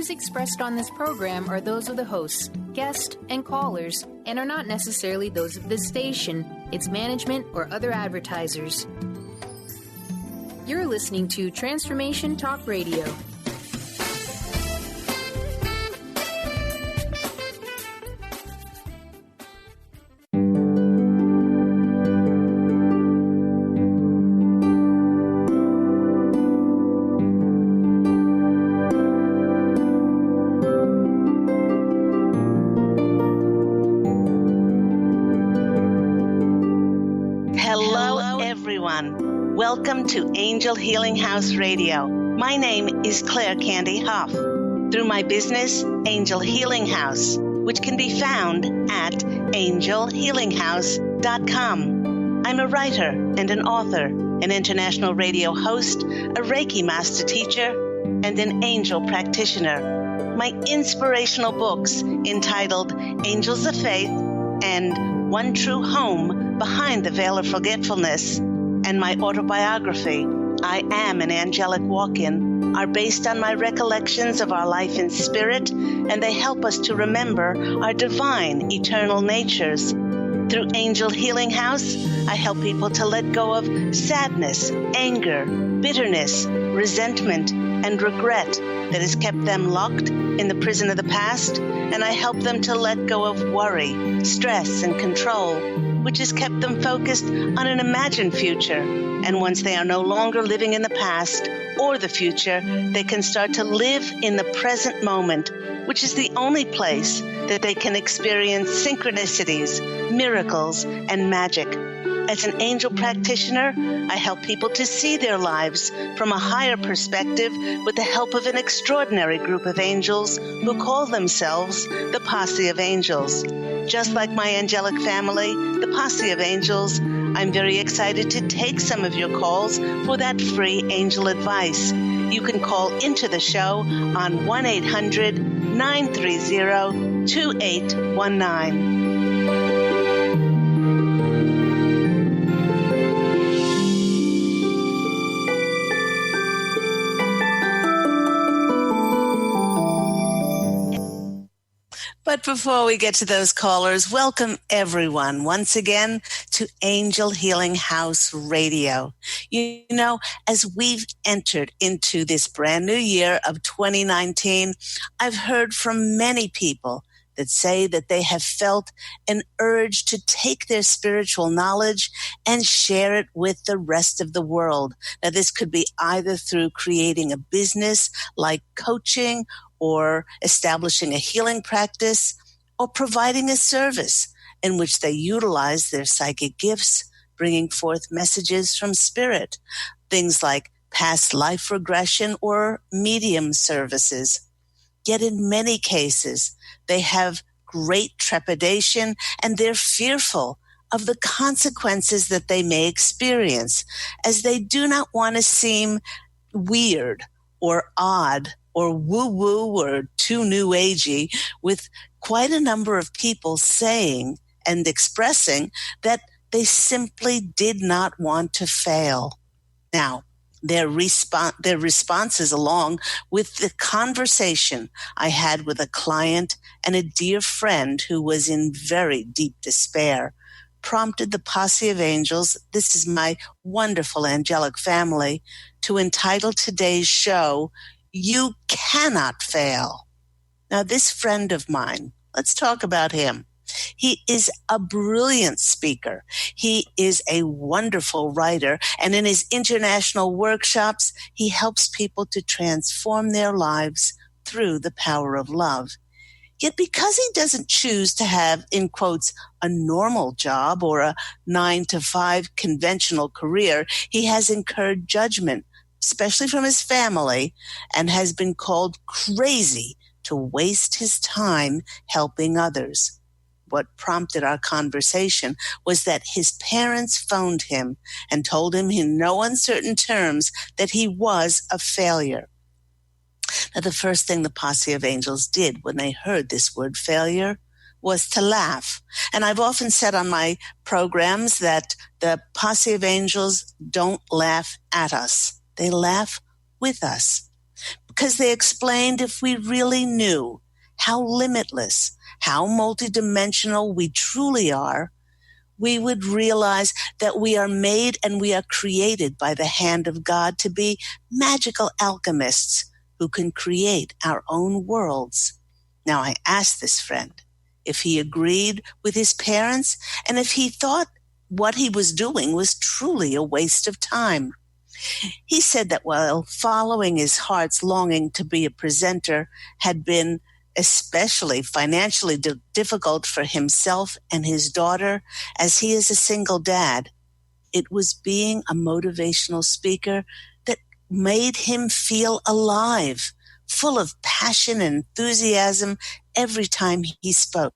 views expressed on this program are those of the hosts, guests, and callers, and are not necessarily those of this station, its management, or other advertisers. You're listening to Transformation Talk Radio. Welcome to Angel Healing House Radio. My name is Claire Candy Hough. Through my business, Angel Healing House, which can be found at angelhealinghouse.com. I'm a writer and an author, an international radio host, a Reiki master teacher, and an angel practitioner. My inspirational books entitled Angels of Faith and One True Home Behind the Veil of Forgetfulness, and my autobiography, I Am an Angelic Walk-In, are based on my recollections of our life in spirit, and they help us to remember our divine, eternal natures. Through Angel Healing House, I help people to let go of sadness, anger, bitterness, resentment, and regret that has kept them locked in the prison of the past, and I help them to let go of worry, stress, and control, which has kept them focused on an imagined future. And once they are no longer living in the past or the future, they can start to live in the present moment, which is the only place that they can experience synchronicities, miracles, and magic. As an angel practitioner, I help people to see their lives from a higher perspective with the help of an extraordinary group of angels who call themselves the Posse of Angels. Just like my angelic family, the Posse of Angels, I'm very excited to take some of your calls for that free angel advice. You can call into the show on 1-800-930-2819. But before we get to those callers, welcome everyone once again to Angel Healing House Radio. You know, as we've entered into this brand new year of 2019, I've heard from many people that say that they have felt an urge to take their spiritual knowledge and share it with the rest of the world. Now, this could be either through creating a business like coaching, or establishing a healing practice, or providing a service in which they utilize their psychic gifts, bringing forth messages from spirit, things like past life regression or medium services. Yet in many cases, they have great trepidation and they're fearful of the consequences that they may experience, as they do not want to seem weird or odd or woo-woo or too new agey, with quite a number of people saying and expressing that they simply did not want to fail. Now, their responses along with the conversation I had with a client and a dear friend who was in very deep despair prompted the Posse of Angels, this is my wonderful angelic family, to entitle today's show, You Cannot Fail. Now, this friend of mine, let's talk about him. He is a brilliant speaker. He is a wonderful writer. And in his international workshops, he helps people to transform their lives through the power of love. Yet because he doesn't choose to have, in quotes, a normal job or a 9-to-5 conventional career, he has incurred judgment, especially from his family, and has been called crazy to waste his time helping others. What prompted our conversation was that his parents phoned him and told him in no uncertain terms that he was a failure. Now, the first thing the Posse of Angels did when they heard this word failure was to laugh. And I've often said on my programs that the Posse of Angels don't laugh at us. They laugh with us. because they explained if we really knew how limitless, how multidimensional we truly are, we would realize that we are made and we are created by the hand of God to be magical alchemists who can create our own worlds. Now, I asked this friend if he agreed with his parents and if he thought what he was doing was truly a waste of time. He said that while following his heart's longing to be a presenter had been especially financially difficult for himself and his daughter, as he is a single dad, it was being a motivational speaker that made him feel alive, full of passion and enthusiasm every time he spoke.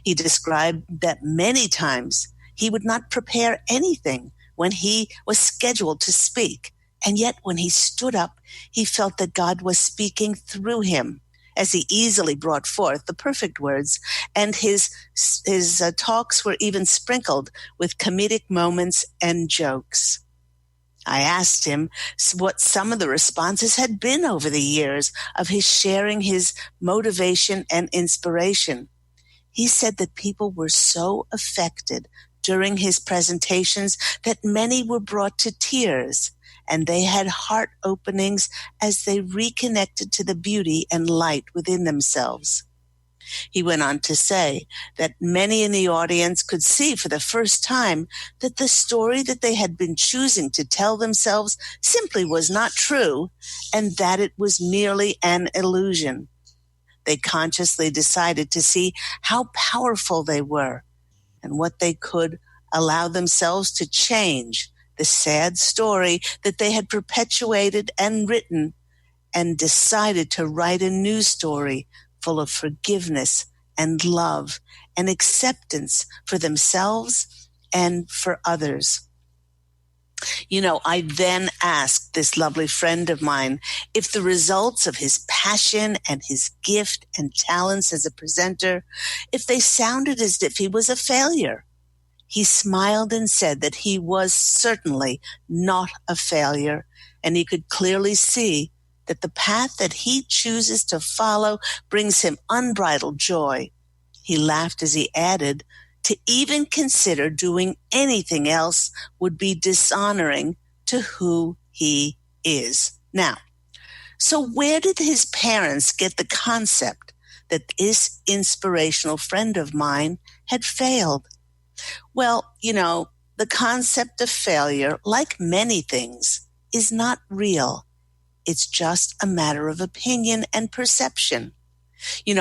He described that many times he would not prepare anything when he was scheduled to speak. And yet when he stood up, he felt that God was speaking through him as he easily brought forth the perfect words. And his talks were even sprinkled with comedic moments and jokes. I asked him what some of the responses had been over the years of his sharing his motivation and inspiration. He said that people were so affected during his presentations that many were brought to tears, and they had heart openings as they reconnected to the beauty and light within themselves. He went on to say that many in the audience could see for the first time that the story that they had been choosing to tell themselves simply was not true, and that it was merely an illusion. They consciously decided to see how powerful they were and what they could allow themselves to change the sad story that they had perpetuated and written, and decided to write a new story full of forgiveness and love and acceptance for themselves and for others. I then asked this lovely friend of mine if the results of his passion and his gift and talents as a presenter, if they sounded as if he was a failure. He smiled and said that he was certainly not a failure, and he could clearly see that the path that he chooses to follow brings him unbridled joy. He laughed as he added, to even consider doing anything else would be dishonoring to who he is. Now, so where did his parents get the concept that this inspirational friend of mine had failed? Well, the concept of failure, like many things, is not real. It's just a matter of opinion and perception.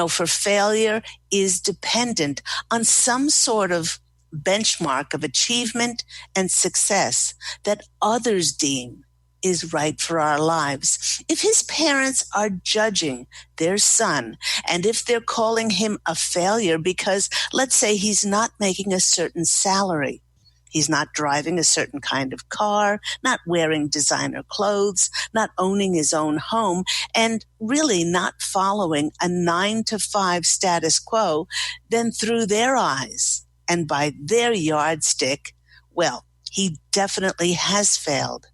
For failure is dependent on some sort of benchmark of achievement and success that others deem is right for our lives. If his parents are judging their son, and if they're calling him a failure because, let's say, he's not making a certain salary, he's not driving a certain kind of car, not wearing designer clothes, not owning his own home, and really not following a 9-to-5 status quo, then through their eyes and by their yardstick, well, he definitely has failed.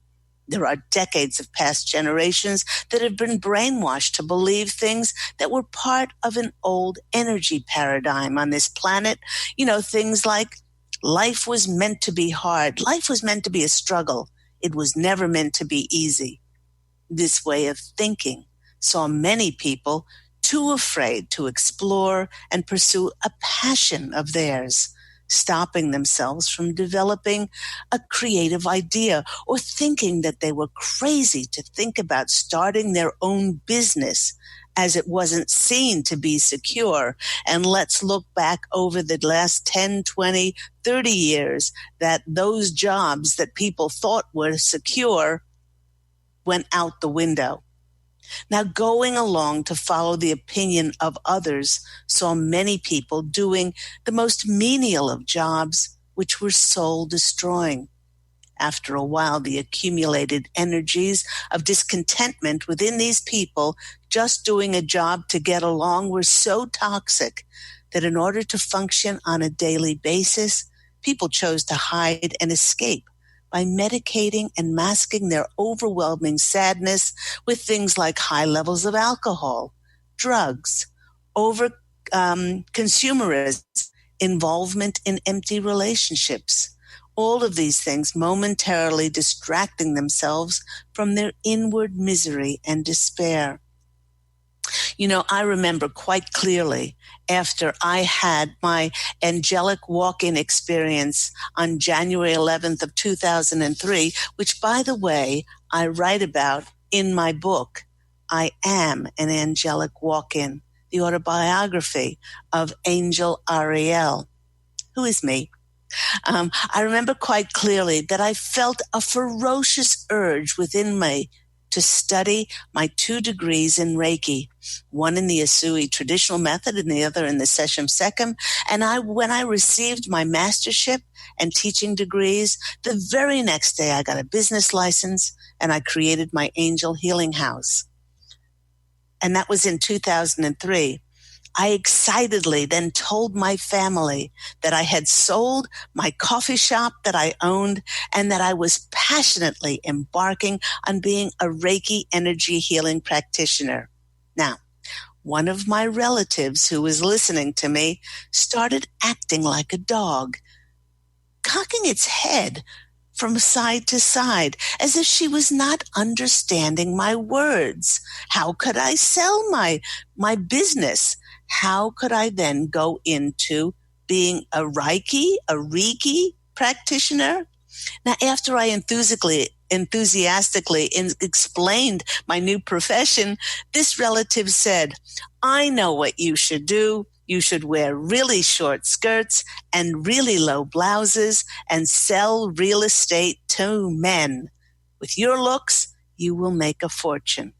There are decades of past generations that have been brainwashed to believe things that were part of an old energy paradigm on this planet. Things like life was meant to be hard. Life was meant to be a struggle. It was never meant to be easy. This way of thinking saw many people too afraid to explore and pursue a passion of theirs, stopping themselves from developing a creative idea or thinking that they were crazy to think about starting their own business as it wasn't seen to be secure. And let's look back over the last 10, 20, 30 years that those jobs that people thought were secure went out the window. Now, going along to follow the opinion of others saw many people doing the most menial of jobs, which were soul-destroying. After a while, the accumulated energies of discontentment within these people just doing a job to get along were so toxic that in order to function on a daily basis, people chose to hide and escape by medicating and masking their overwhelming sadness with things like high levels of alcohol, drugs, consumerism, involvement in empty relationships. All of these things momentarily distracting themselves from their inward misery and despair. You know, I remember quite clearly after I had my angelic walk-in experience on January 11th of 2003, which, by the way, I write about in my book, I Am an Angelic Walk-In, the autobiography of Angel Ariel, who is me. I remember quite clearly that I felt a ferocious urge within me to study my 2 degrees in Reiki, one in the Asui traditional method and the other in the Seshem Sekem. And when I received my mastership and teaching degrees, the very next day I got a business license and I created my Angel Healing House. And that was in 2003. I excitedly then told my family that I had sold my coffee shop that I owned and that I was passionately embarking on being a Reiki energy healing practitioner. Now, one of my relatives who was listening to me started acting like a dog, cocking its head from side to side, as if she was not understanding my words. How could I sell my business? How could I then go into being a Reiki practitioner? Now, after I enthusiastically explained my new profession, this relative said, I know what you should do. You should wear really short skirts and really low blouses and sell real estate to men. With your looks, you will make a fortune.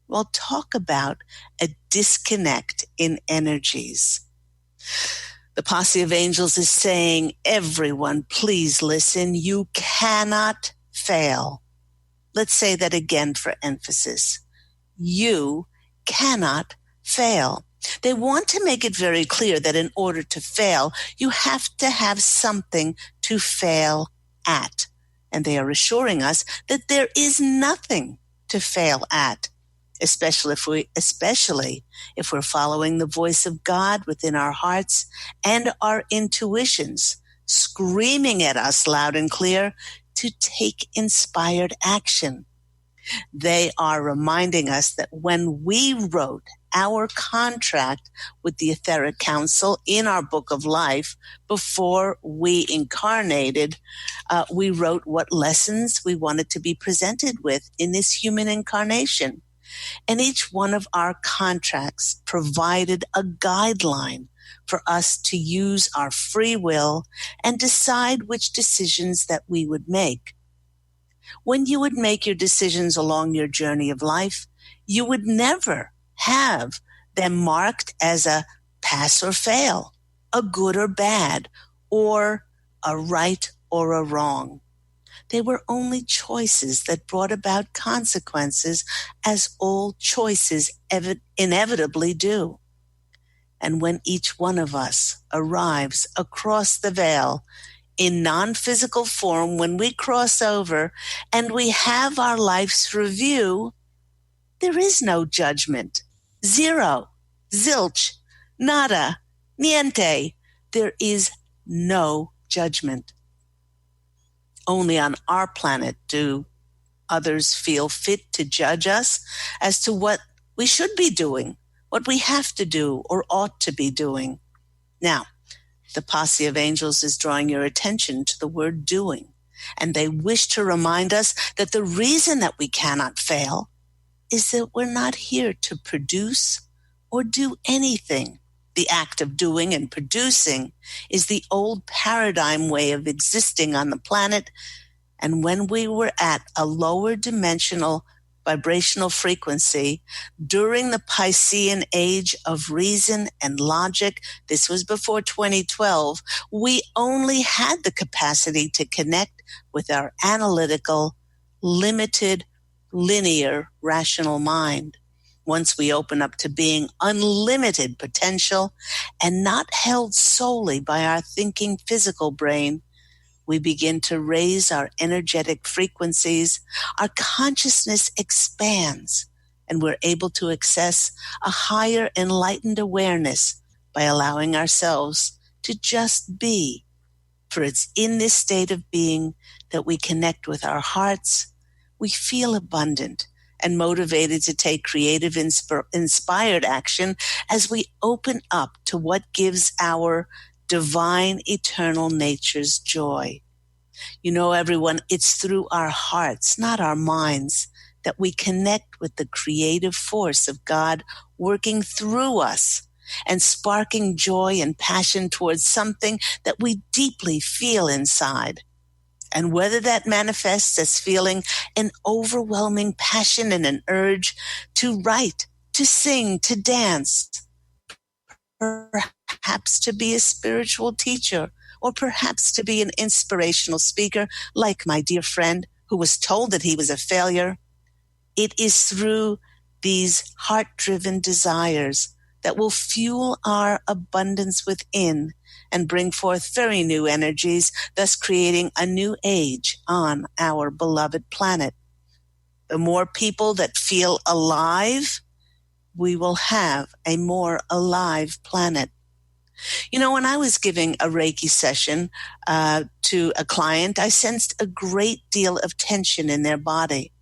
Well, talk about a disconnect in energies. The Posse of Angels is saying, everyone, please listen. You cannot fail. Let's say that again for emphasis. You cannot fail. They want to make it very clear that in order to fail, you have to have something to fail at. And they are assuring us that there is nothing to fail at. Especially if we're following the voice of God within our hearts and our intuitions, screaming at us loud and clear to take inspired action. They are reminding us that when we wrote our contract with the Etheric Council in our Book of Life, before we incarnated, we wrote what lessons we wanted to be presented with in this human incarnation. And each one of our contracts provided a guideline for us to use our free will and decide which decisions that we would make. When you would make your decisions along your journey of life, you would never have them marked as a pass or fail, a good or bad, or a right or a wrong. They were only choices that brought about consequences, as all choices inevitably do. And when each one of us arrives across the veil in non-physical form, when we cross over and we have our life's review, there is no judgment. Zero, zilch, nada, niente. There is no judgment. Only on our planet do others feel fit to judge us as to what we should be doing, what we have to do or ought to be doing. Now, the Posse of Angels is drawing your attention to the word doing, and they wish to remind us that the reason that we cannot fail is that we're not here to produce or do anything. The act of doing and producing is the old paradigm way of existing on the planet. And when we were at a lower dimensional vibrational frequency during the Piscean age of reason and logic, this was before 2012, we only had the capacity to connect with our analytical, limited, linear, rational mind. Once we open up to being unlimited potential and not held solely by our thinking physical brain, we begin to raise our energetic frequencies, our consciousness expands, and we're able to access a higher enlightened awareness by allowing ourselves to just be. For it's in this state of being that we connect with our hearts, we feel abundant and motivated to take creative, inspired action as we open up to what gives our divine, eternal nature's joy. You know, everyone, it's through our hearts, not our minds, that we connect with the creative force of God working through us and sparking joy and passion towards something that we deeply feel inside. And whether that manifests as feeling an overwhelming passion and an urge to write, to sing, to dance, perhaps to be a spiritual teacher, or perhaps to be an inspirational speaker, like my dear friend who was told that he was a failure, it is through these heart-driven desires that will fuel our abundance within and bring forth very new energies, thus creating a new age on our beloved planet. The more people that feel alive, we will have a more alive planet. You know, when I was giving a Reiki session to a client, I sensed a great deal of tension in their body.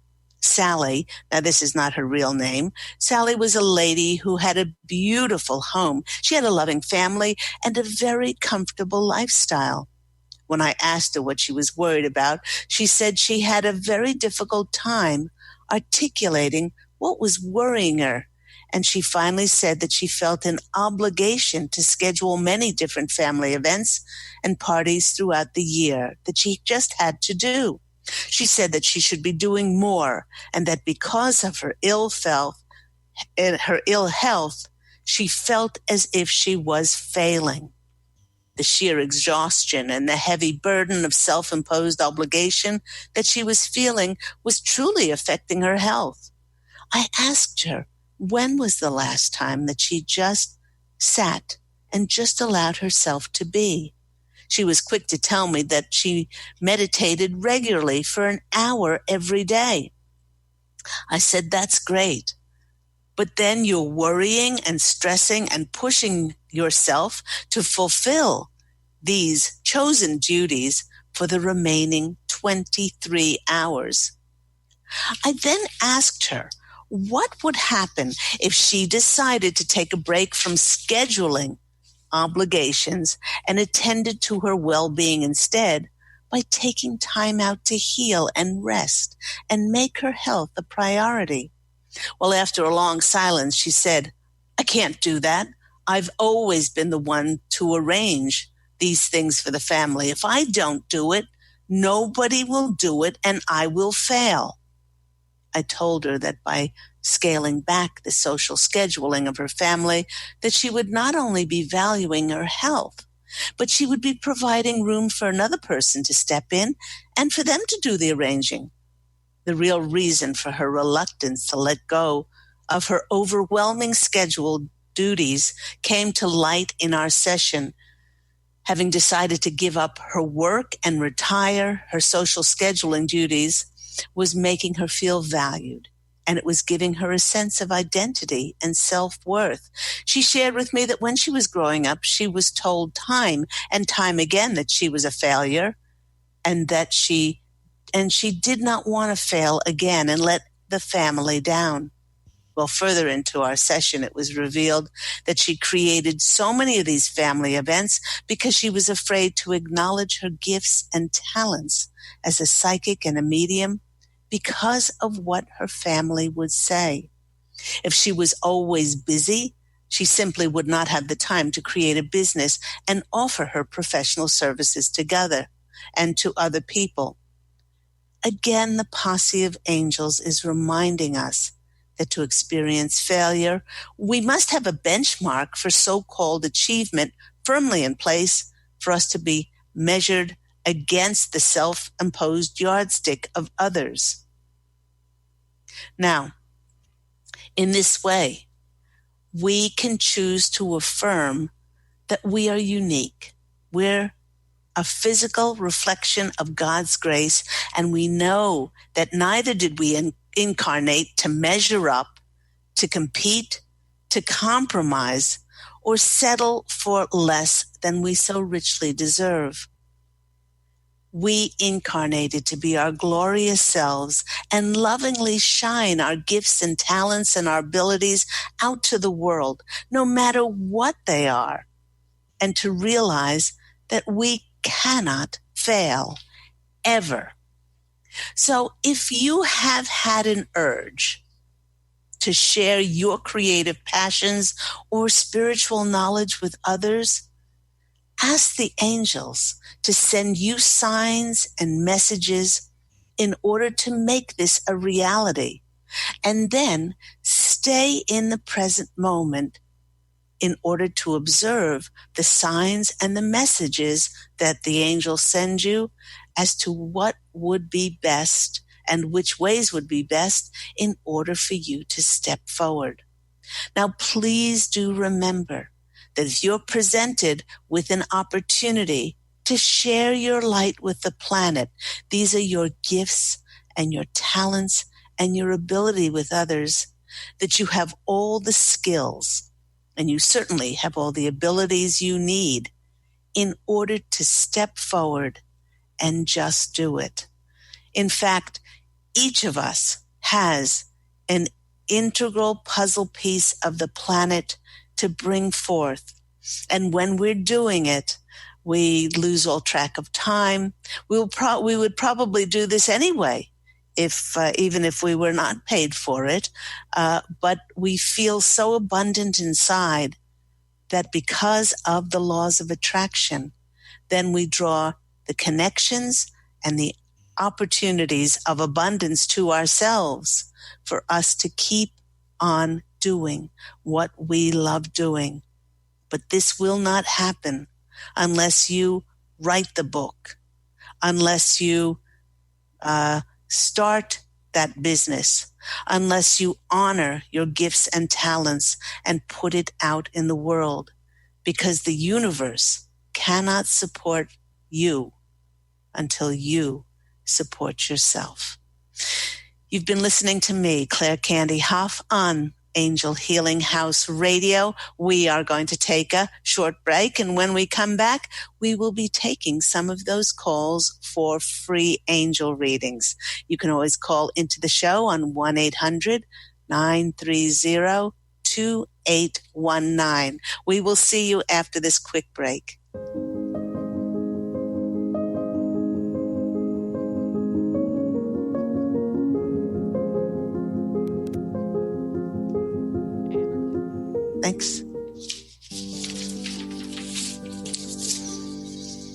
Sally, now this is not her real name, Sally was a lady who had a beautiful home. She had a loving family and a very comfortable lifestyle. When I asked her what she was worried about, she said she had a very difficult time articulating what was worrying her. And she finally said that she felt an obligation to schedule many different family events and parties throughout the year that she just had to do. She said that she should be doing more, and that because of her ill health, she felt as if she was failing. The sheer exhaustion and the heavy burden of self-imposed obligation that she was feeling was truly affecting her health. I asked her, when was the last time that she just sat and just allowed herself to be? She was quick to tell me that she meditated regularly for an hour every day. I said, that's great. But then you're worrying and stressing and pushing yourself to fulfill these chosen duties for the remaining 23 hours. I then asked her, what would happen if she decided to take a break from scheduling obligations and attended to her well-being instead by taking time out to heal and rest and make her health a priority? Well, after a long silence, she said, I can't do that. I've always been the one to arrange these things for the family. If I don't do it, nobody will do it and I will fail. I told her that by scaling back the social scheduling of her family, that she would not only be valuing her health, but she would be providing room for another person to step in and for them to do the arranging. The real reason for her reluctance to let go of her overwhelming scheduled duties came to light in our session. Having decided to give up her work and retire her social scheduling duties was making her feel valued, and it was giving her a sense of identity and self-worth. She shared with me that when she was growing up, she was told time and time again that she was a failure, and that she did not want to fail again and let the family down. Well, further into our session, it was revealed that she created so many of these family events because she was afraid to acknowledge her gifts and talents as a psychic and a medium because of what her family would say. If she was always busy, she simply would not have the time to create a business and offer her professional services together and to other people. Again, the Posse of Angels is reminding us that to experience failure, we must have a benchmark for so-called achievement firmly in place for us to be measured against the self-imposed yardstick of others. Now, in this way, we can choose to affirm that we are unique. We're a physical reflection of God's grace, and we know that neither did we incarnate to measure up, to compete, to compromise, or settle for less than we so richly deserve. We incarnated to be our glorious selves and lovingly shine our gifts and talents and our abilities out to the world, no matter what they are, and to realize that we cannot fail, ever. So if you have had an urge to share your creative passions or spiritual knowledge with others, ask the angels to send you signs and messages in order to make this a reality. And then stay in the present moment in order to observe the signs and the messages that the angels send you as to what would be best and which ways would be best in order for you to step forward. Now, please do remember that if you're presented with an opportunity to share your light with the planet, these are your gifts and your talents and your ability with others, that you have all the skills and you certainly have all the abilities you need in order to step forward and just do it. In fact, each of us has an integral puzzle piece of the planet to bring forth. And when we're doing it, we lose all track of time. We would probably do this anyway, even if we were not paid for it. But we feel so abundant inside that because of the laws of attraction, then we draw the connections and the opportunities of abundance to ourselves for us to keep on doing what we love doing. But this will not happen unless you write the book, unless you start that business, unless you honor your gifts and talents and put it out in the world, because the universe cannot support you until you support yourself. You've been listening to me, Claire Candy Hough, on Angel Healing House Radio. We are going to take a short break, and when we come back, we will be taking some of those calls for free angel readings. You can always call into the show on 1-800-930-2819. We will see you after this quick break. Thanks.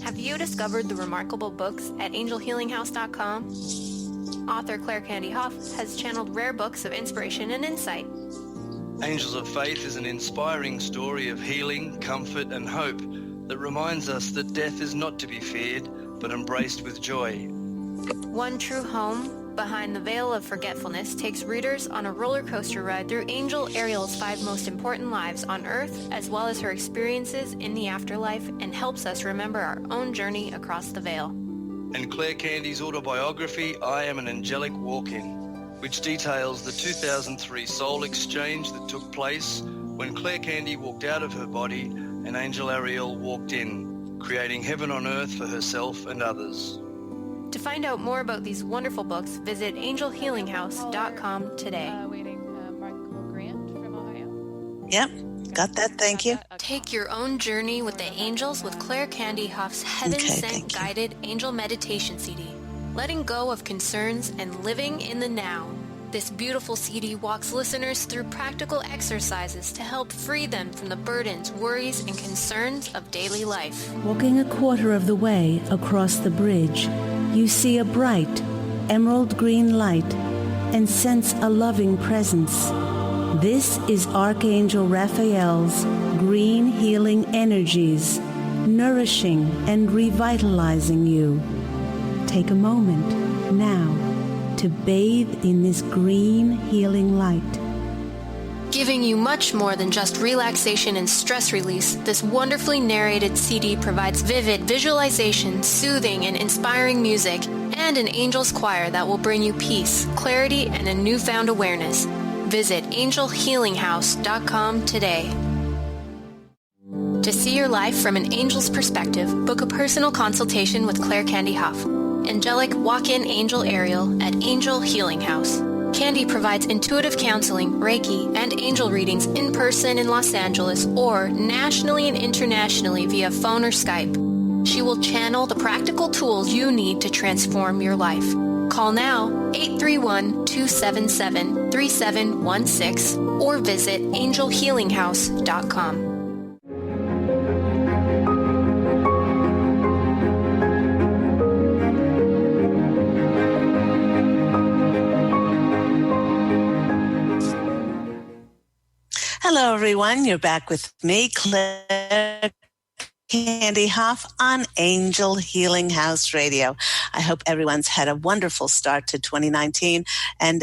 Have you discovered the remarkable books at angelhealinghouse.com? Author Claire Candy Hough has channeled rare books of inspiration and insight. Angels of Faith is an inspiring story of healing, comfort, and hope that reminds us that death is not to be feared, but embraced with joy. One True Home, Behind the Veil of Forgetfulness, takes readers on a roller coaster ride through Angel Ariel's 5 most important lives on Earth, as well as her experiences in the afterlife, and helps us remember our own journey across the veil. And Claire Candy's autobiography, I Am an Angelic Walk-In, which details the 2003 soul exchange that took place when Claire Candy walked out of her body and Angel Ariel walked in, creating heaven on earth for herself and others. To find out more about these wonderful books, visit angelhealinghouse.com today. Michael Grant from Ohio. Yep, got that. Thank you. Take your own journey with the angels with Claire Candy Hough's Heaven-Sent Guided Angel Meditation CD. Letting go of concerns and living in the now. This beautiful CD walks listeners through practical exercises to help free them from the burdens, worries, and concerns of daily life. Walking a quarter of the way across the bridge, you see a bright, emerald green light and sense a loving presence. This is Archangel Raphael's green healing energies, nourishing and revitalizing you. Take a moment now to bathe in this green healing light. Giving you much more than just relaxation and stress release, this wonderfully narrated CD provides vivid visualization, soothing and inspiring music, and an angel's choir that will bring you peace, clarity, and a newfound awareness. Visit angelhealinghouse.com today. To see your life from an angel's perspective, book a personal consultation with Claire Candy Hough, angelic walk-in angel Ariel at Angel Healing House. Candy provides intuitive counseling, Reiki, and angel readings in person in Los Angeles or nationally and internationally via phone or Skype. She will channel the practical tools you need to transform your life. Call now 831-277-3716 or visit angelhealinghouse.com. Hello, everyone. You're back with me, Claire Candy Hough on Angel Healing House Radio. I hope everyone's had a wonderful start to 2019 and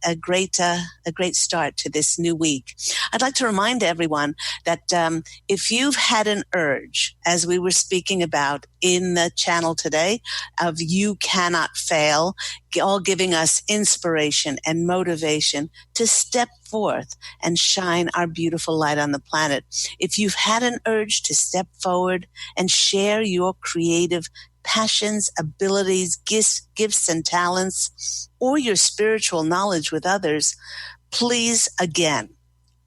a great start to this new week. I'd like to remind everyone that if you've had an urge, as we were speaking about in the channel today, of You Cannot Fail, all giving us inspiration and motivation to step forth and shine our beautiful light on the planet. If you've had an urge to step forward and share your creative passions, abilities, gifts and talents, or your spiritual knowledge with others, please, again,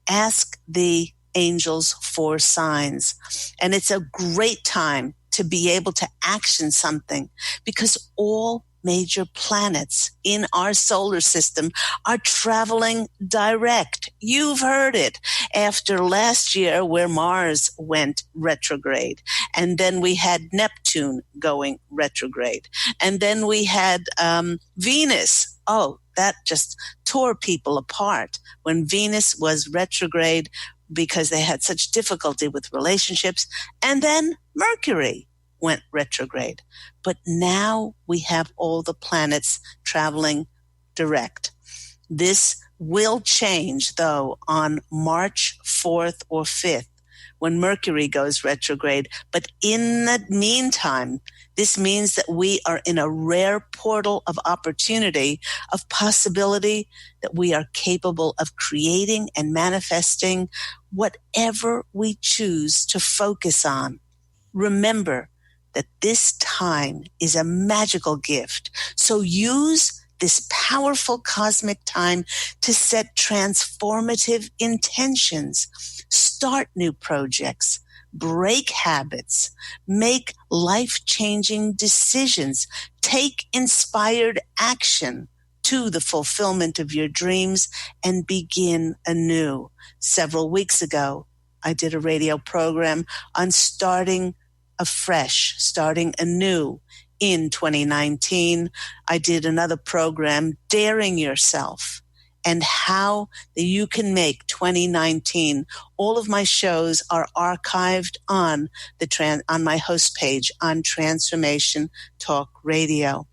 ask the angels for signs. And it's a great time to be able to action something, because all major planets in our solar system are traveling direct. You've heard it. After last year where Mars went retrograde, and then we had Neptune going retrograde, and then we had Venus. Oh, that just tore people apart when Venus was retrograde because they had such difficulty with relationships, and then Mercury went retrograde. But now we have all the planets traveling direct. This will change, though, on March 4th or 5th when Mercury goes retrograde. But in the meantime, this means that we are in a rare portal of opportunity, of possibility, that we are capable of creating and manifesting whatever we choose to focus on. Remember that this time is a magical gift. So use this powerful cosmic time to set transformative intentions, start new projects, break habits, make life-changing decisions, take inspired action to the fulfillment of your dreams, and begin anew. Several weeks ago, I did a radio program on starting afresh, starting anew in 2019. I did another program, Daring Yourself, and how you can make 2019. All of my shows are archived on on my host page on Transformation Talk Radio.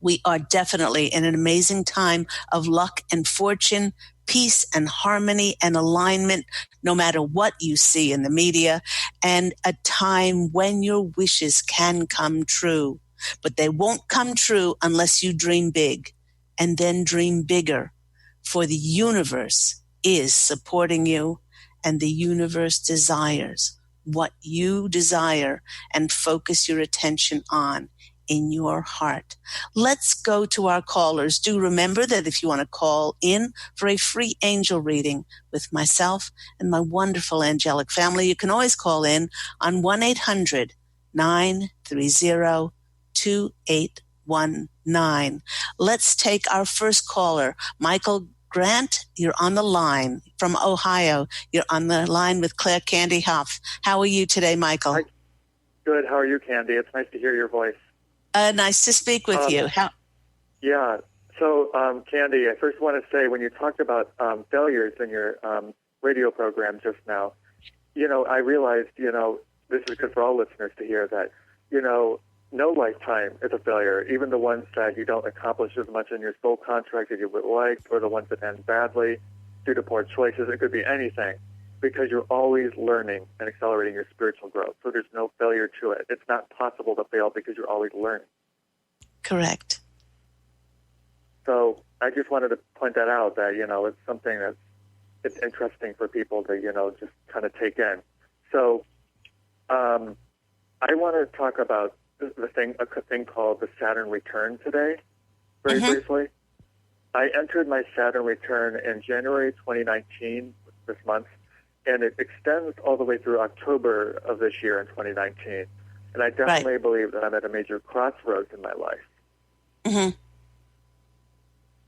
We are definitely in an amazing time of luck and fortune, peace and harmony and alignment, no matter what you see in the media, and a time when your wishes can come true. But they won't come true unless you dream big, and then dream bigger, for the universe is supporting you, and the universe desires what you desire and focus your attention on in your heart. Let's go to our callers. Do remember that if you want to call in for a free angel reading with myself and my wonderful angelic family, you can always call in on 1-800-930-2819. Let's take our first caller. Michael Grant, you're on the line from Ohio. You're on the line with Claire Candy Hough. How are you today, Michael? Hi. Good. How are you, Candy? It's nice to hear your voice. Nice to speak with you. Yeah. So, Candy, I first want to say, when you talked about failures in your radio program just now, I realized, this is good for all listeners to hear that, no lifetime is a failure, even the ones that you don't accomplish as much in your soul contract as you would like, or the ones that end badly. due to poor choices. It could be anything, because you're always learning and accelerating your spiritual growth. So there's no failure to it. It's not possible to fail because you're always learning. Correct. So I just wanted to point that out, that, it's something it's interesting for people to, just kind of take in. So I want to talk about a thing called the Saturn return today, very briefly. I entered my Saturn return in January 2019, this month, and it extends all the way through October of this year in 2019. And I definitely believe that I'm at a major crossroads in my life. Mm-hmm.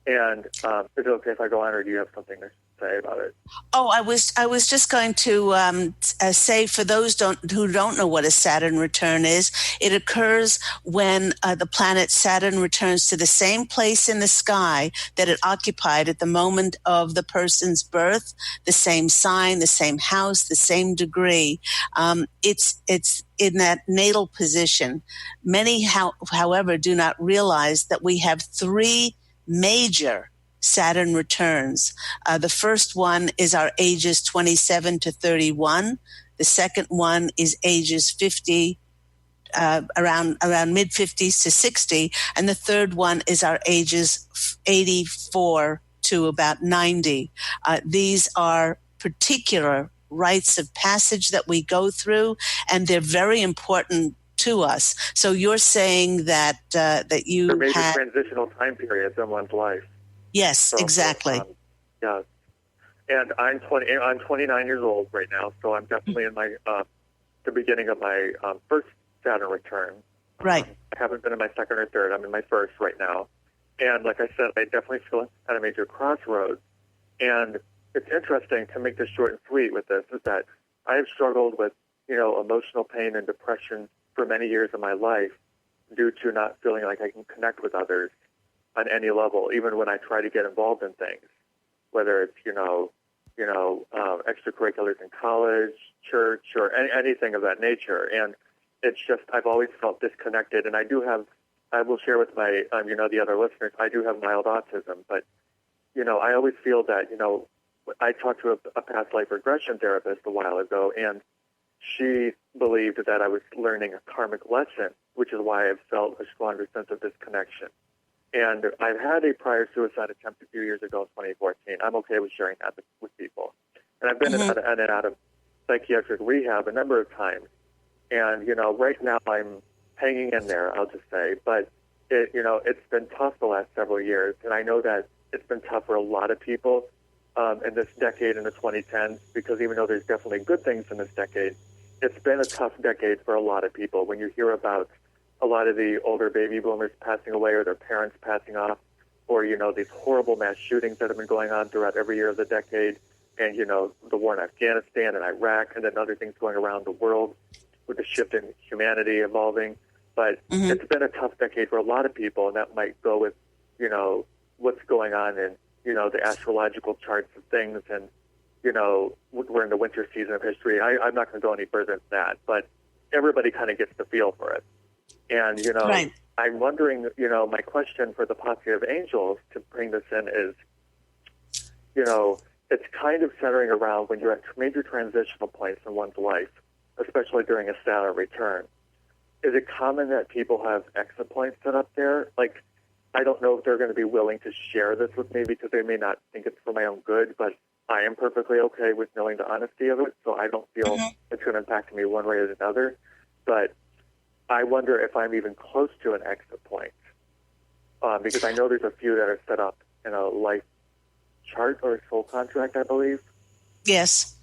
And is it okay if I go on, or do you have something to say about it? Oh, I was just going to say, for those who don't know what a Saturn return is, it occurs when the planet Saturn returns to the same place in the sky that it occupied at the moment of the person's birth, the same sign, the same house, the same degree. It's in that natal position. Many, however, do not realize that we have three major Saturn returns. The first one is our ages 27 to 31. The second one is ages 50, around mid 50s to 60. And the third one is our ages 84 to about 90. These are particular rites of passage that we go through, and they're very important to us. So you're saying that you They're major had transitional time periods in one's life. Yes, So, exactly. Yeah, and I'm 29 years old right now, so I'm definitely in my the beginning of my first Saturn return. Right. I haven't been in my second or third. I'm in my first right now, and like I said, I definitely feel at a major crossroads. And it's interesting, to make this short and sweet with this, is that I have struggled with emotional pain and depression for many years of my life due to not feeling like I can connect with others on any level, even when I try to get involved in things, whether it's, extracurriculars in college, church, or anything of that nature. And it's just, I've always felt disconnected. And I will share with my, the other listeners, I do have mild autism, but, I always feel that, I talked to a past life regression therapist a while ago, and she believed that I was learning a karmic lesson, which is why I've felt a stronger sense of disconnection. And I've had a prior suicide attempt a few years ago in 2014. I'm okay with sharing that with people. And I've been in and out of psychiatric rehab a number of times. And, right now I'm hanging in there, I'll just say. But, it's been tough the last several years. And I know that it's been tough for a lot of people in this decade, in the 2010s, because even though there's definitely good things in this decade, it's been a tough decade for a lot of people. When you hear about a lot of the older baby boomers passing away, or their parents passing off, or, these horrible mass shootings that have been going on throughout every year of the decade, and, the war in Afghanistan and Iraq, and then other things going around the world with the shift in humanity evolving. But it's been a tough decade for a lot of people, and that might go with, what's going on in, the astrological charts of things, and, we're in the winter season of history. I'm not going to go any further than that, but everybody kind of gets the feel for it. And, Right. I'm wondering, my question for the Posse of Angels to bring this in is, it's kind of centering around when you're at major transitional points in one's life, especially during a Saturn return. Is it common that people have exit points set up there? Like, I don't know if they're going to be willing to share this with me, because they may not think it's for my own good, but I am perfectly okay with knowing the honesty of it, so I don't feel it's going to impact me one way or another. But I wonder if I'm even close to an exit point, because I know there's a few that are set up in a life chart or a soul contract, I believe. Yes.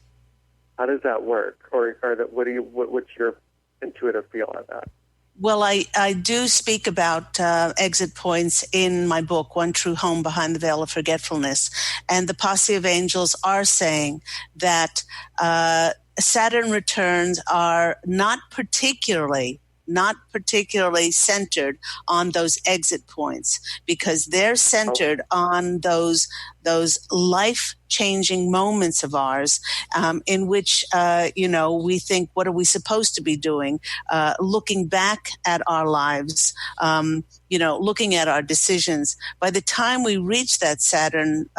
How does that work? Or what's your intuitive feel on that? Well, I do speak about exit points in my book, One True Home Behind the Veil of Forgetfulness. And the Posse of Angels are saying that Saturn returns are not particularly not particularly centered on those exit points, because they're centered on those life-changing moments of ours, in which, we think, what are we supposed to be doing? Looking back at our lives, looking at our decisions. By the time we reach that Saturn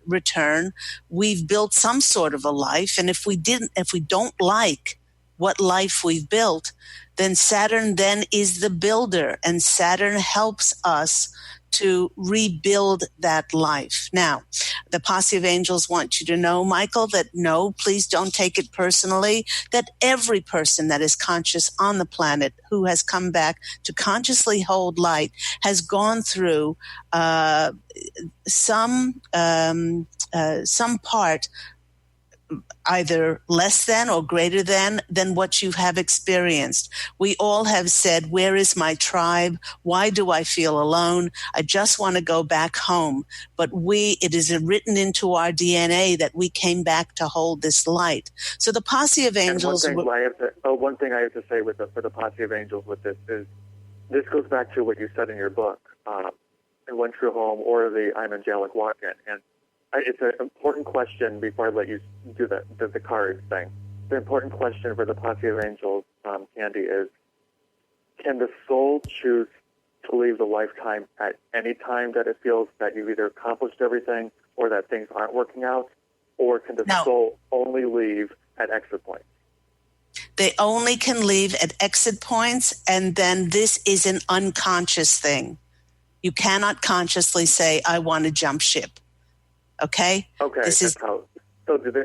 return, we've built some sort of a life. And if we don't like what life we've built, then Saturn then is the builder, and Saturn helps us to rebuild that life. Now, the Posse of Angels want you to know, Michael, that no, please don't take it personally, that every person that is conscious on the planet who has come back to consciously hold light has gone through some part, either less than or greater than what you have experienced. We all have said, where is my tribe? Why do I feel alone? I just want to go back home. But it is written into our DNA that we came back to hold this light. So the Posse of Angels... And one thing I have to say for the Posse of Angels with this is, this goes back to what you said in your book, in One True Home, or the I'm Angelic Walk-In. And it's an important question before I let you do the card thing. The important question for the Posse of Angels, Candy, is, can the soul choose to leave the lifetime at any time that it feels that you've either accomplished everything or that things aren't working out? Or can the soul only leave at exit points? They only can leave at exit points, and then this is an unconscious thing. You cannot consciously say, I want to jump ship. Okay? Okay.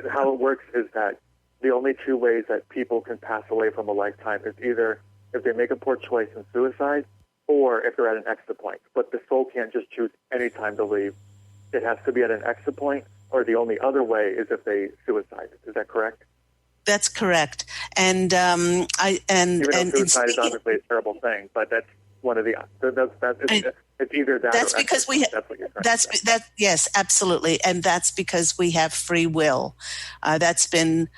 How it works is that the only two ways that people can pass away from a lifetime is either if they make a poor choice in suicide, or if they're at an exit point. But the soul can't just choose any time to leave. It has to be at an exit point, or the only other way is if they suicide. Is that correct? That's correct. And even though suicide is obviously a terrible thing, but that's one of the it's either that. That's or because we. That's what you're trying to say. Yes, absolutely, and that's because we have free will. That's been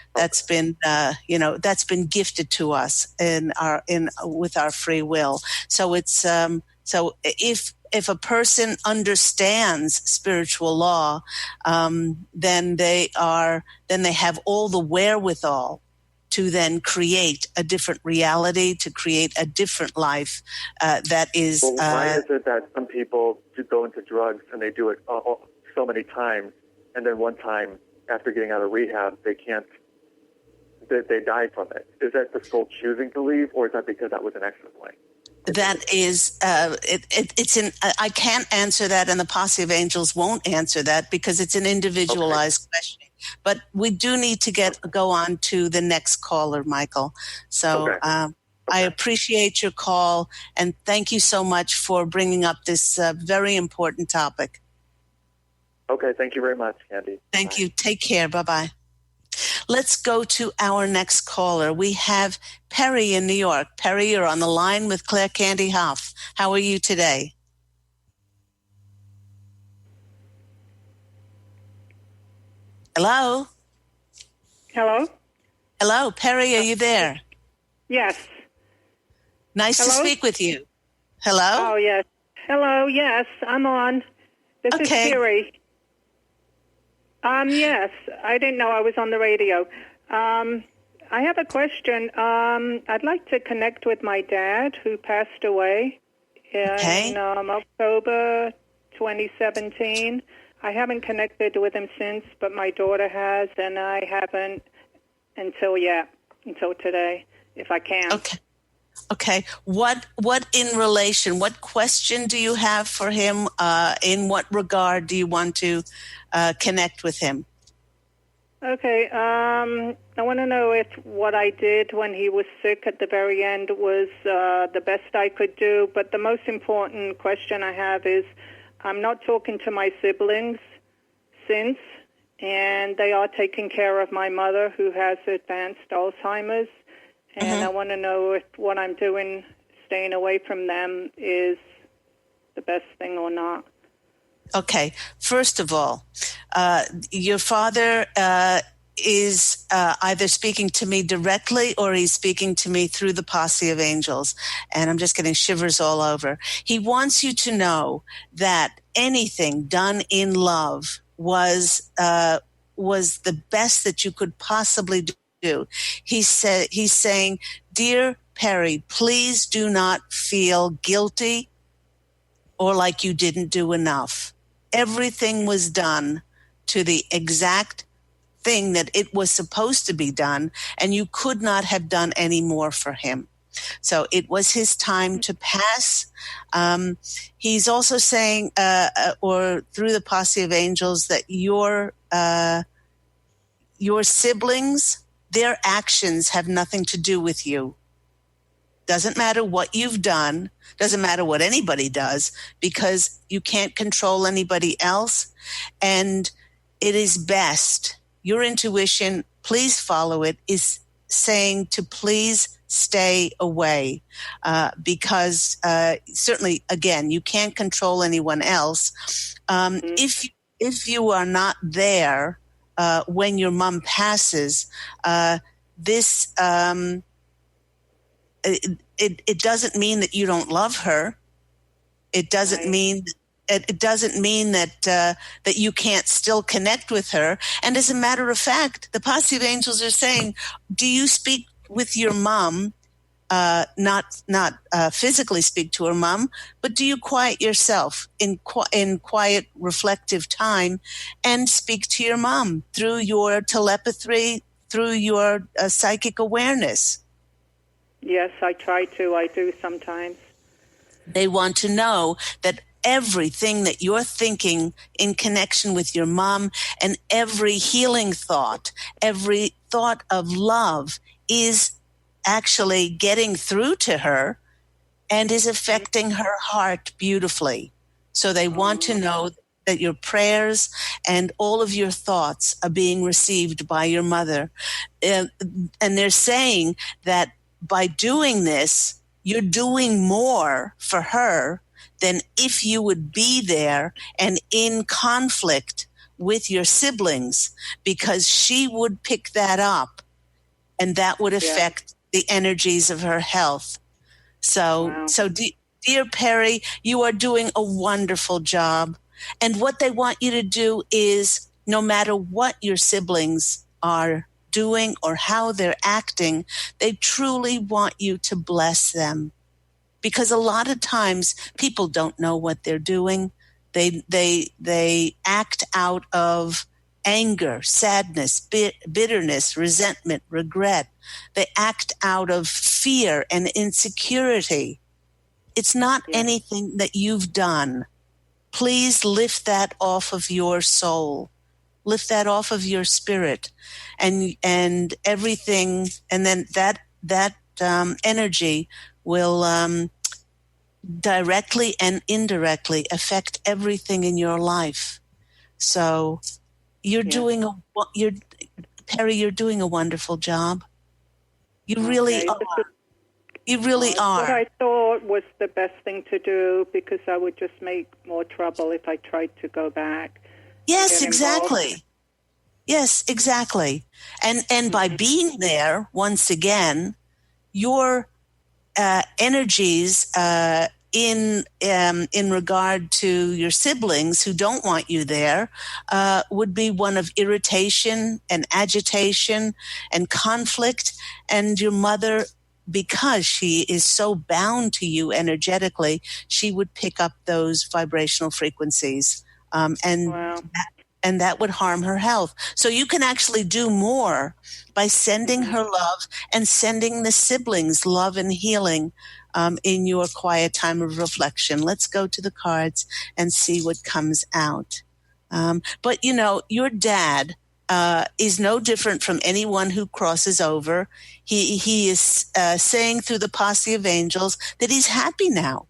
gifted to us with our free will. So it's so if a person understands spiritual law, then they have all the wherewithal to then create a different reality, to create a different life that is... Well, why is it that some people go into drugs and they do it so many times, and then one time after getting out of rehab, they die from it? Is that the soul choosing to leave, or is that because that was an exit point? That is, I can't answer that, and the Posse of Angels won't answer that because it's an individualized question. But we do need to go on to the next caller, Michael. So I appreciate your call, and thank you so much for bringing up this very important topic. Okay, thank you very much, Candy. Thank you. Take care. Bye-bye. Let's go to our next caller. We have Perry in New York. Perry, you're on the line with Claire Candy Hough. How are you today? Hello? Hello? Hello, Perry, are you there? Yes. Nice to speak with you. Hello? Oh, yes. Hello, yes, I'm on. This is Perry. Yes, I didn't know I was on the radio. I have a question. I'd like to connect with my dad, who passed away in October 2017. I haven't connected with him since, but my daughter has, and I haven't until today, if I can. Okay. What question do you have for him? In what regard do you want to connect with him? Okay. I want to know if what I did when he was sick at the very end was the best I could do. But the most important question I have is, I'm not talking to my siblings since, and they are taking care of my mother, who has advanced Alzheimer's. And I want to know if what I'm doing, staying away from them, is the best thing or not. Okay. First of all, your father is either speaking to me directly or he's speaking to me through the Posse of Angels. And I'm just getting shivers all over. He wants you to know that anything done in love was the best that you could possibly do. He's saying, dear Perry, please do not feel guilty or like you didn't do enough. Everything was done to the exact thing that it was supposed to be done, and you could not have done any more for him. So it was his time to pass. He's also saying, or through the Posse of Angels, that your siblings, their actions have nothing to do with you. Doesn't matter what you've done, doesn't matter what anybody does, because you can't control anybody else. And it is best, your intuition, please follow it, is saying to please stay away, because certainly, again, you can't control anyone else. If you are not there when your mom passes, this it doesn't mean that you don't love her. It doesn't mean that that you can't still connect with her. And as a matter of fact, the Posse of Angels are saying, do you speak with your mom? Not physically speak to her mom, but do you quiet yourself in quiet, reflective time and speak to your mom through your telepathy, through your psychic awareness? Yes, I try to. I do sometimes. They want to know that everything that you're thinking in connection with your mom, and every healing thought, every thought of love, is actually getting through to her and is affecting her heart beautifully. So they want to know that your prayers and all of your thoughts are being received by your mother. And they're saying that by doing this, you're doing more for her than if you would be there and in conflict with your siblings, because she would pick that up and that would affect the energies of her health. So dear Perry, you are doing a wonderful job. And what they want you to do is, no matter what your siblings are doing or how they're acting, they truly want you to bless them. Because a lot of times people don't know what they're doing. They act out of anger, sadness, bitterness, resentment, regret. They act out of fear and insecurity. It's not anything that you've done. Please lift that off of your soul. Lift that off of your spirit, and everything, and then that energy will directly and indirectly affect everything in your life. So you're doing Perry, you're doing a wonderful job. You really are. You really are. What I thought was the best thing to do, because I would just make more trouble if I tried to go back. Yes, exactly. Yes, exactly. And by being there, once again, your energies in regard to your siblings who don't want you there would be one of irritation and agitation and conflict. And your mother, because she is so bound to you energetically, she would pick up those vibrational frequencies. And that would harm her health. So you can actually do more by sending her love and sending the siblings love and healing in your quiet time of reflection. Let's go to the cards and see what comes out. But, your dad is no different from anyone who crosses over. He is saying through the Posse of Angels that he's happy now.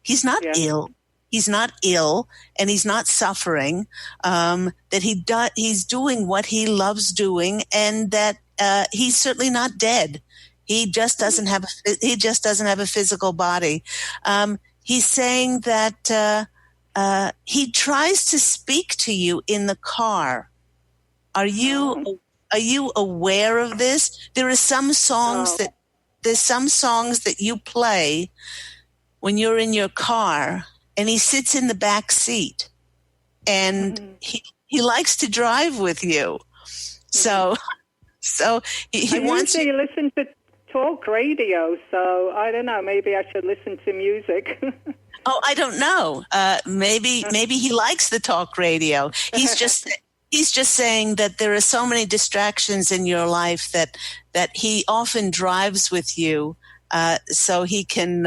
He's not ill. He's not ill, and he's not suffering. That he's doing what he loves doing, and that he's certainly not dead. He just doesn't have a physical body. He's saying that he tries to speak to you in the car. Are you you aware of this? There are some songs that you play when you're in your car, and he sits in the back seat, and he likes to drive with you. So he wants you. I usually listen to talk radio, so I don't know. Maybe I should listen to music. Oh, I don't know. Maybe he likes the talk radio. He's just saying that there are so many distractions in your life that he often drives with you, so he can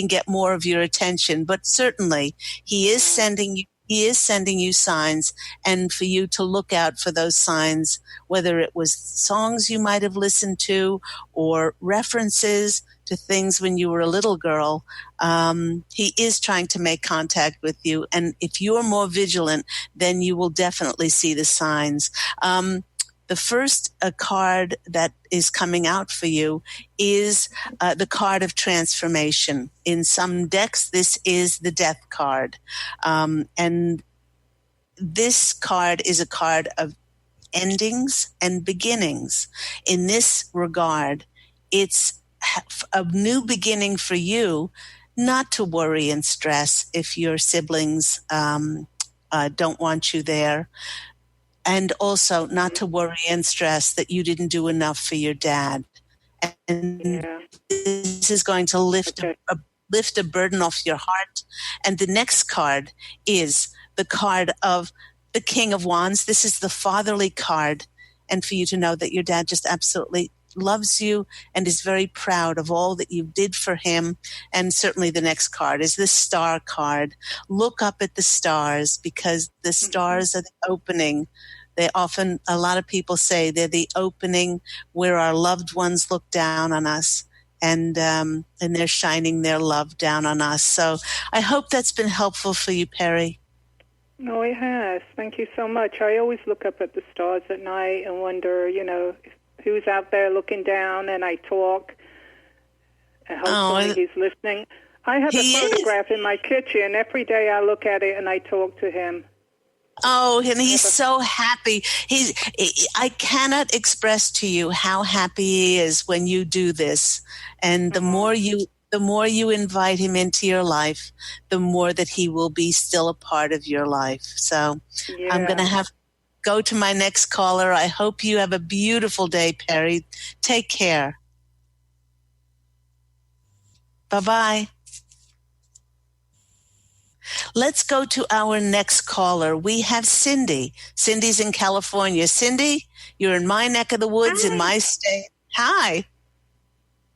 get more of your attention. But certainly, he is sending you signs, and for you to look out for those signs, whether it was songs you might have listened to or references to things when you were a little girl. He is trying to make contact with you, and if you're more vigilant, then you will definitely see the signs. The first card that is coming out for you is the card of transformation. In some decks, this is the death card. And this card is a card of endings and beginnings. In this regard, it's a new beginning for you, not to worry and stress if your siblings don't want you there. And also not to worry and stress that you didn't do enough for your dad. And this is going to lift a burden off your heart. And the next card is the card of the King of Wands. This is the fatherly card. And for you to know that your dad just absolutely loves you and is very proud of all that you did for him. And certainly the next card is the star card. Look up at the stars, because the stars are the opening. A lot of people say they're the opening where our loved ones look down on us, and they're shining their love down on us. So I hope that's been helpful for you, Perry. No, it has. Thank you so much. I always look up at the stars at night and wonder, who's out there looking down, and I talk. Hopefully he's listening. I have a photograph in my kitchen. Every day I look at it and I talk to him. Oh, and he's so happy. I cannot express to you how happy he is when you do this. And the more you invite him into your life, the more that he will be still a part of your life. So I'm going to go to my next caller. I hope you have a beautiful day, Perry. Take care. Bye-bye. Let's go to our next caller. We have Cindy. Cindy's in California. Cindy, you're in my neck of the woods. Hi. In my state. Hi.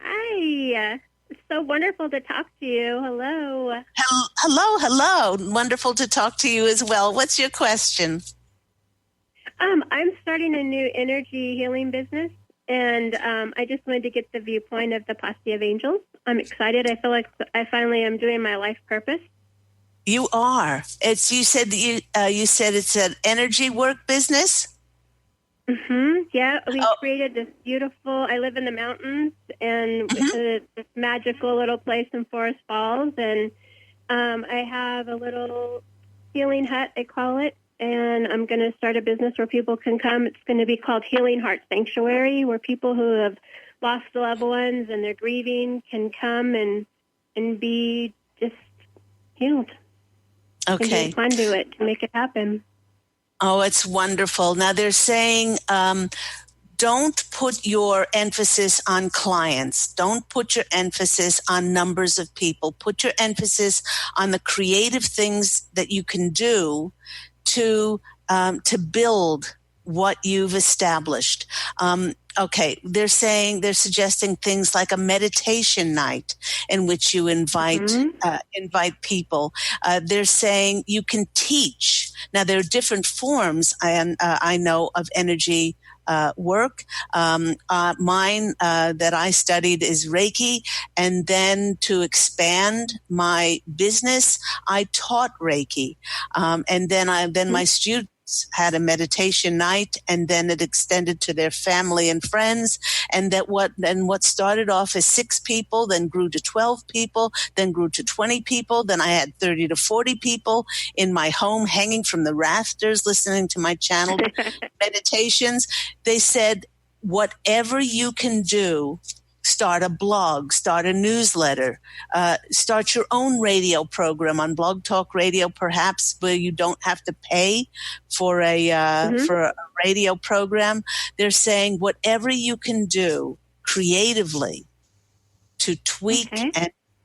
Hi. It's so wonderful to talk to you. Hello. Hello. Wonderful to talk to you as well. What's your question? I'm starting a new energy healing business, and I just wanted to get the viewpoint of the Posse of Angels. I'm excited. I feel like I finally am doing my life purpose. You are. You said it's an energy work business? Mm-hmm. Yeah, we created this beautiful, I live in the mountains, and it's this magical little place in Forest Falls, and I have a little healing hut, I call it, and I'm going to start a business where people can come. It's going to be called Healing Heart Sanctuary, where people who have lost loved ones and they're grieving can come and be just healed. Okay. And be a conduit to make it happen. Oh, it's wonderful. Now they're saying don't put your emphasis on clients. Don't put your emphasis on numbers of people. Put your emphasis on the creative things that you can do to build what you've established. Okay, they're suggesting things like a meditation night in which you invite people. They're saying you can teach. Now there are different forms I know of energy work. Mine that I studied is Reiki, and then to expand my business, I taught Reiki, and then my students had a meditation night, and then it extended to their family and friends. And what started off as 6 people, then grew to 12 people, then grew to 20 people. Then I had 30 to 40 people in my home hanging from the rafters, listening to my channeled meditations. They said, whatever you can do, start a blog, start a newsletter, start your own radio program on Blog Talk Radio, perhaps, where you don't have to pay for for a radio program. They're saying whatever you can do creatively to tweak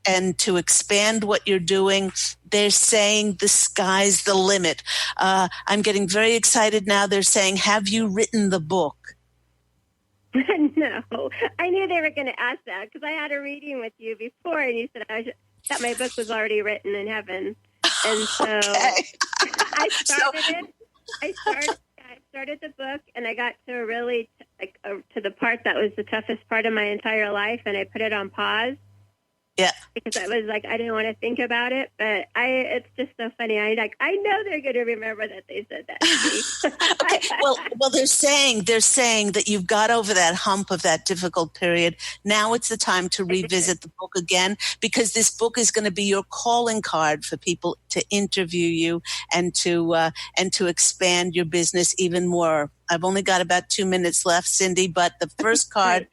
and to expand what you're doing. They're saying the sky's the limit. I'm getting very excited now. They're saying, have you written the book? No, I knew they were going to ask that because I had a reading with you before, and you said that my book was already written in heaven, and so I started it. I started the book, and I got to really to the part that was the toughest part of my entire life, and I put it on pause. Yeah, because I was like, I didn't want to think about it, but it's just so funny. I know they're going to remember that they said that to me. Okay. Well, they're saying that you've got over that hump of that difficult period. Now it's the time to revisit the book again, because this book is going to be your calling card for people to interview you and to expand your business even more. I've only got about 2 minutes left, Cindy, but the first card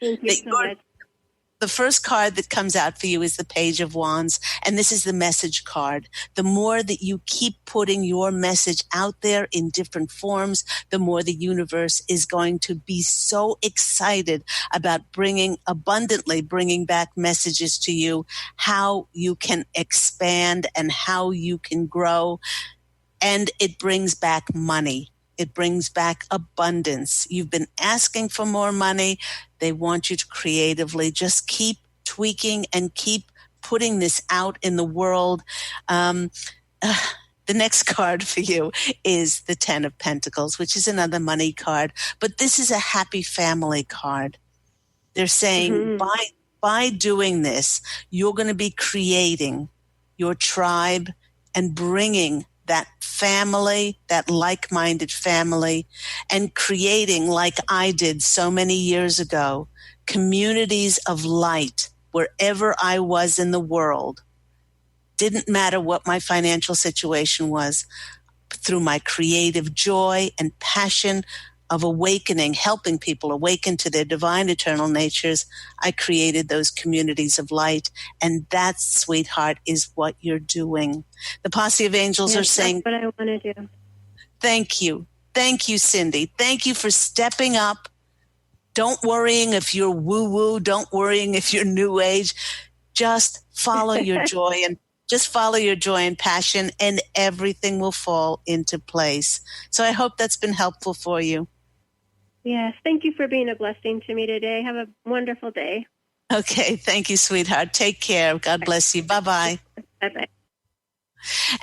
the first card that comes out for you is the Page of Wands, and this is the message card. The more that you keep putting your message out there in different forms, the more the universe is going to be so excited about bringing back messages to you, how you can expand and how you can grow. And it brings back money. It brings back abundance. You've been asking for more money. They want you to creatively just keep tweaking and keep putting this out in the world. The next card for you is the 10 of Pentacles, which is another money card. But this is a happy family card. They're saying by doing this, you're going to be creating your tribe and bringing that family, that like-minded family, and creating, like I did so many years ago, communities of light wherever I was in the world. Didn't matter what my financial situation was. Through my creative joy and passion of awakening, helping people awaken to their divine eternal natures, I created those communities of light. And that, sweetheart, is what you're doing. The Posse of Angels are saying, that's what I want to do. Thank you. Thank you, Cindy. Thank you for stepping up. Don't worrying if you're woo-woo. Don't worrying if you're new age. Just follow your joy and passion, and everything will fall into place. So I hope that's been helpful for you. Yes. Thank you for being a blessing to me today. Have a wonderful day. Okay. Thank you, sweetheart. Take care. God bless you. Bye-bye. Bye-bye.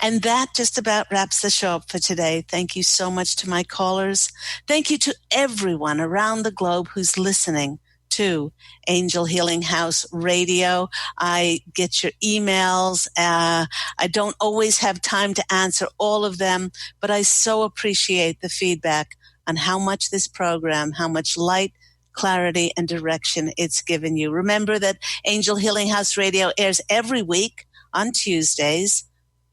And that just about wraps the show up for today. Thank you so much to my callers. Thank you to everyone around the globe who's listening to Angel Healing House Radio. I get your emails. I don't always have time to answer all of them, but I so appreciate the feedback on how much this program, how much light, clarity, and direction it's given you. Remember that Angel Healing House Radio airs every week on Tuesdays.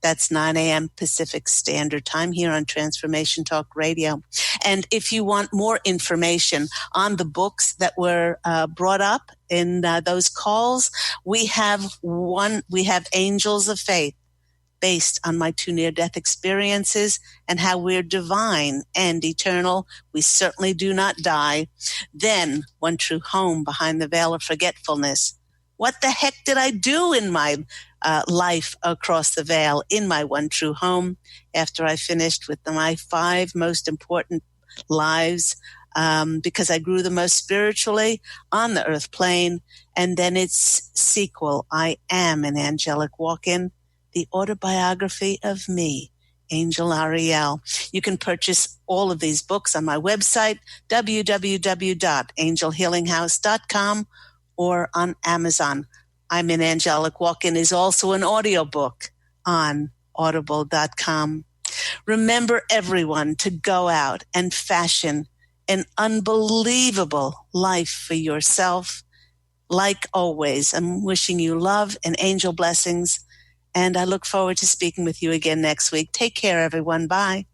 That's 9 a.m. Pacific Standard Time here on Transformation Talk Radio. And if you want more information on the books that were brought up in those calls, we have Angels of Faith, based on my 2 near-death experiences and how we're divine and eternal. We certainly do not die. Then, One True Home, Behind the Veil of Forgetfulness. What the heck did I do in my life across the veil in my One True Home after I finished with my 5 most important lives, because I grew the most spiritually on the earth plane. And then its sequel, I Am an Angelic Walk-In, the autobiography of me, Angel Ariel. You can purchase all of these books on my website, www.angelhealinghouse.com, or on Amazon. I'm an Angelic Walk-In is also an audiobook on audible.com. Remember, everyone, to go out and fashion an unbelievable life for yourself. Like always, I'm wishing you love and angel blessings, and I look forward to speaking with you again next week. Take care, everyone. Bye.